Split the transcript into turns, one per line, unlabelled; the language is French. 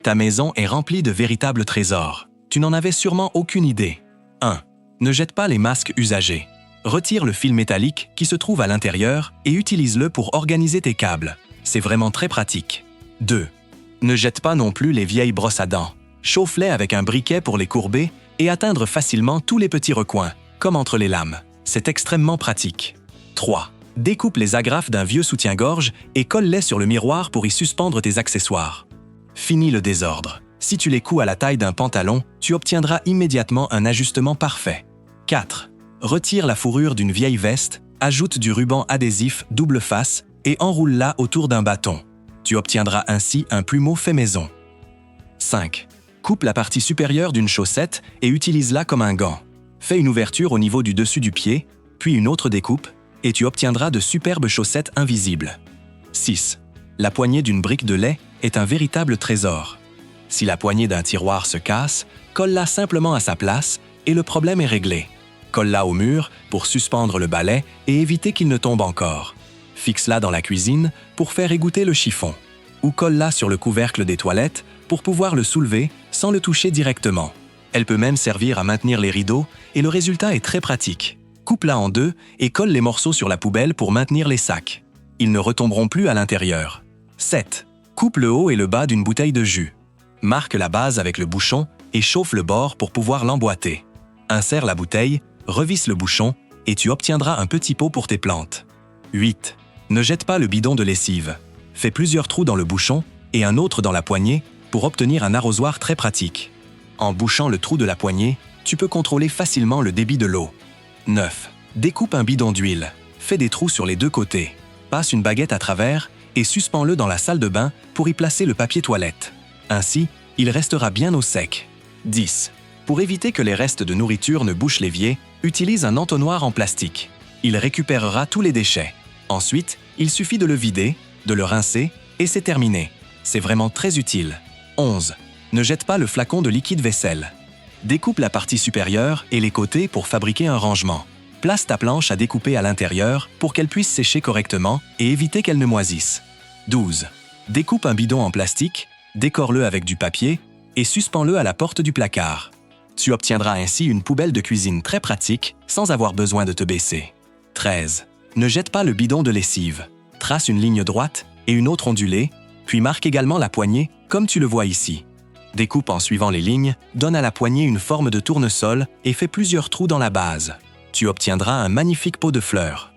Ta maison est remplie de véritables trésors. Tu n'en avais sûrement aucune idée. 1. Ne jette pas les masques usagés. Retire le fil métallique qui se trouve à l'intérieur et utilise-le pour organiser tes câbles. C'est vraiment très pratique. 2. Ne jette pas non plus les vieilles brosses à dents. Chauffe-les avec un briquet pour les courber et atteindre facilement tous les petits recoins, comme entre les lames. C'est extrêmement pratique. 3. Découpe les agrafes d'un vieux soutien-gorge et colle-les sur le miroir pour y suspendre tes accessoires. Fini le désordre. Si tu les couds à la taille d'un pantalon, tu obtiendras immédiatement un ajustement parfait. 4. Retire la fourrure d'une vieille veste, ajoute du ruban adhésif double face et enroule-la autour d'un bâton. Tu obtiendras ainsi un plumeau fait maison. 5. Coupe la partie supérieure d'une chaussette et utilise-la comme un gant. Fais une ouverture au niveau du dessus du pied, puis une autre découpe, et tu obtiendras de superbes chaussettes invisibles. 6. La poignée d'une brique de lait est un véritable trésor. Si la poignée d'un tiroir se casse, colle-la simplement à sa place et le problème est réglé. Colle-la au mur pour suspendre le balai et éviter qu'il ne tombe encore. Fixe-la dans la cuisine pour faire égoutter le chiffon. Ou colle-la sur le couvercle des toilettes pour pouvoir le soulever sans le toucher directement. Elle peut même servir à maintenir les rideaux et le résultat est très pratique. Coupe-la en deux et colle les morceaux sur la poubelle pour maintenir les sacs. Ils ne retomberont plus à l'intérieur. 7. Coupe le haut et le bas d'une bouteille de jus. Marque la base avec le bouchon et chauffe le bord pour pouvoir l'emboîter. Insère la bouteille, revisse le bouchon et tu obtiendras un petit pot pour tes plantes. 8. Ne jette pas le bidon de lessive. Fais plusieurs trous dans le bouchon et un autre dans la poignée pour obtenir un arrosoir très pratique. En bouchant le trou de la poignée, tu peux contrôler facilement le débit de l'eau. 9. Découpe un bidon d'huile. Fais des trous sur les deux côtés. Passe une baguette à travers et suspends-le dans la salle de bain pour y placer le papier toilette. Ainsi, il restera bien au sec. 10. Pour éviter que les restes de nourriture ne bouchent l'évier, utilise un entonnoir en plastique. Il récupérera tous les déchets. Ensuite, il suffit de le vider, de le rincer et c'est terminé. C'est vraiment très utile. 11. Ne jette pas le flacon de liquide vaisselle. Découpe la partie supérieure et les côtés pour fabriquer un rangement. Place ta planche à découper à l'intérieur pour qu'elle puisse sécher correctement et éviter qu'elle ne moisisse. 12. Découpe un bidon en plastique, décore-le avec du papier et suspends-le à la porte du placard. Tu obtiendras ainsi une poubelle de cuisine très pratique sans avoir besoin de te baisser. 13. Ne jette pas le bidon de lessive. Trace une ligne droite et une autre ondulée, puis marque également la poignée comme tu le vois ici. Découpe en suivant les lignes, donne à la poignée une forme de tournesol et fais plusieurs trous dans la base. Tu obtiendras un magnifique pot de fleurs.